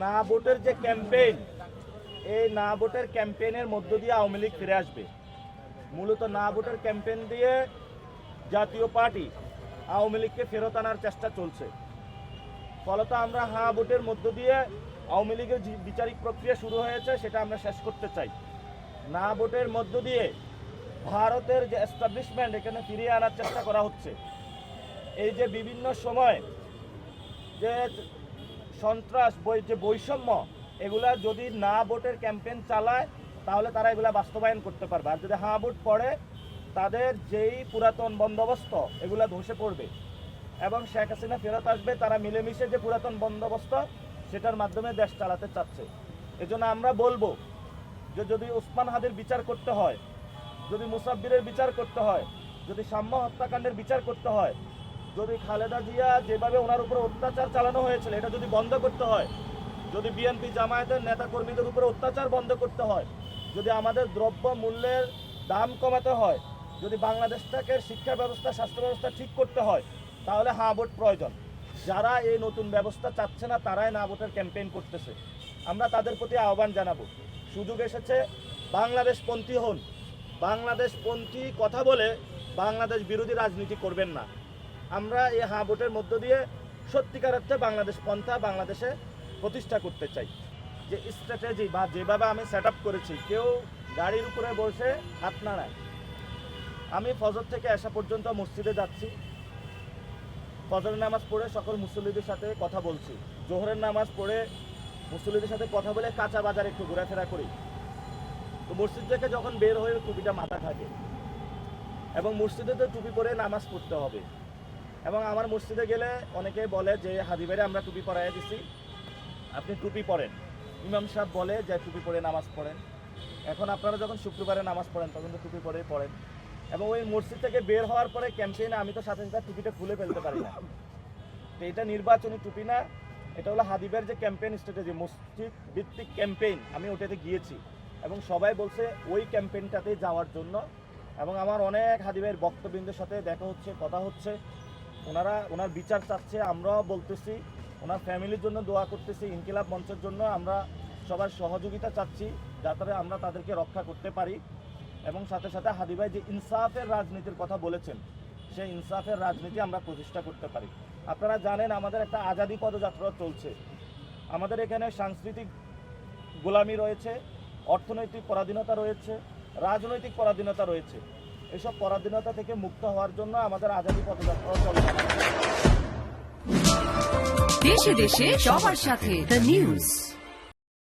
না ভোটের যে ক্যাম্পেইন, এই না ভোটের ক্যাম্পেইনের মধ্য দিয়ে আওয়ামী লীগ ফিরে আসবে। মূলত না ভোটের ক্যাম্পেইন দিয়ে জাতীয় পার্টি আওয়ামী লীগকে ফেরত আনার চেষ্টা চলছে। ফলত আমরা হ্যাঁ ভোটের মধ্য দিয়ে আওয়ামী লীগের যে বিচারিক প্রক্রিয়া শুরু হয়েছে সেটা আমরা শেষ করতে চাই। না ভোটের মধ্য দিয়ে ভারতের যে এস্টাবলিশমেন্ট এখানে ফিরিয়ে আনার চেষ্টা করা হচ্ছে। এই যে বিভিন্ন সময় যে সন্ত্রাস যে বৈষম্য, এগুলা যদি না ভোটের ক্যাম্পেইন চালায় তাহলে তারা এগুলা বাস্তবায়ন করতে পারবে। আর যদি হ্যাঁ ভোট পড়ে তাদের যেই পুরাতন বন্দোবস্ত এগুলা ধসে পড়বে এবং শেখ হাসিনা ফেরত আসবে। তারা মিলেমিশে যে পুরাতন বন্দোবস্ত সেটার মাধ্যমে দেশ চালাতে চাচ্ছে। এজন্য আমরা বলবো যে যদি ওসমান হাদির বিচার করতে হয়, যদি মুসাব্বিরের বিচার করতে হয়, যদি সাম্য হত্যাকাণ্ডের বিচার করতে হয়, যদি খালেদা জিয়া যেভাবে ওনার উপরে অত্যাচার চালানো হয়েছিল এটা যদি বন্ধ করতে হয়, যদি বিএনপি জামায়াতের নেতাকর্মীদের উপরে অত্যাচার বন্ধ করতে হয়, যদি আমাদের দ্রব্য মূল্যের দাম কমাতে হয়, যদি বাংলাদেশটাকে শিক্ষা ব্যবস্থা স্বাস্থ্য ব্যবস্থা ঠিক করতে হয়, তাহলে হ্যাঁ ভোট প্রয়োজন। যারা এই নতুন ব্যবস্থা চাচ্ছে না তারাই না ভোটের ক্যাম্পেইন করতেছে। আমরা তাদের প্রতি আহ্বান জানাবো, সুযোগ এসেছে, বাংলাদেশপন্থী হন। বাংলাদেশপন্থী কথা বলে বাংলাদেশ বিরোধী রাজনীতি করবেন না। আমরা এই হ্যাঁ ভোটের মধ্য দিয়ে সত্যিকার অর্থে বাংলাদেশ পন্থা বাংলাদেশে প্রতিষ্ঠা করতে চাই। যে স্ট্র্যাটেজি বা যেভাবে আমি সেট আপ করেছি, কেউ গাড়ির উপরে বসে হাত নাড়ায়। আমি ফজর থেকে এশা পর্যন্ত মসজিদে যাচ্ছি, ফজরের নামাজ পড়ে সকল মুসল্লিদের সাথে কথা বলছি, জোহরের নামাজ পড়ে মুসল্লিদের সাথে কথা বলে কাঁচা বাজার একটু ঘোরাফেরা করি। তো মসজিদ থেকে যখন বের হয়ে টুপিটা মাথা থাকে এবং মসজিদে তো টুপি পরে নামাজ পড়তে হবে। এবং আমার মসজিদে গেলে অনেকে বলে যে হাদি ভাইরে আমরা টুপি পরাইয়া দিছি, আপনি টুপি পরেন। ইমাম সাহেব বলে যে টুপি পরে নামাজ পড়েন। এখন আপনারা যখন শুক্রবারে নামাজ পড়েন তখন তো টুপি পরে পড়েন। এবং ওই মসজিদ থেকে বের হওয়ার পরে ক্যাম্পেইনে আমি তো সাথে সাথে টুপিটা খুলে ফেলতে পারি না। তো এটা নির্বাচনী টুপি না, এটা হলো হাদি ভাইয়ের যে ক্যাম্পেইন স্ট্র্যাটেজি, মসজিদ ভিত্তিক ক্যাম্পেইন। আমি ওটাতে গিয়েছি এবং সবাই বলছে ওই ক্যাম্পেইনটাতে যাওয়ার জন্য। এবং আমার অনেক হাদি ভাইয়ের বক্তবৃন্দের সাথে দেখা হচ্ছে, কথা হচ্ছে, ওনার বিচার চাচ্ছে। আমরাও বলতেছি, ওনার ফ্যামিলির জন্য দোয়া করতেছি, ইনকিলাব মঞ্চের জন্য আমরা সবার সহযোগিতা চাচ্ছি যাতে আমরা তাদেরকে রক্ষা করতে পারি। এবং সাথে সাথে হাদি ভাই যে ইনসাফের রাজনীতির কথা বলেছেন, সেই ইনসাফের রাজনীতি আমরা প্রতিষ্ঠা করতে পারি। আপনারা জানেন আমাদের একটা আজাদি পদযাত্রা চলছে। আমাদের এখানে সাংস্কৃতিক গোলামি রয়েছে, অর্থনৈতিক পরাধীনতা রয়েছে, রাজনৈতিক পরাধীনতা রয়েছে। এসব পরাধীনতা থেকে মুক্ত হওয়ার জন্য আমাদের আজাদি পদযাত্রা চলছে। দেশে দেশে সবার সাথে দ্য নিউজ।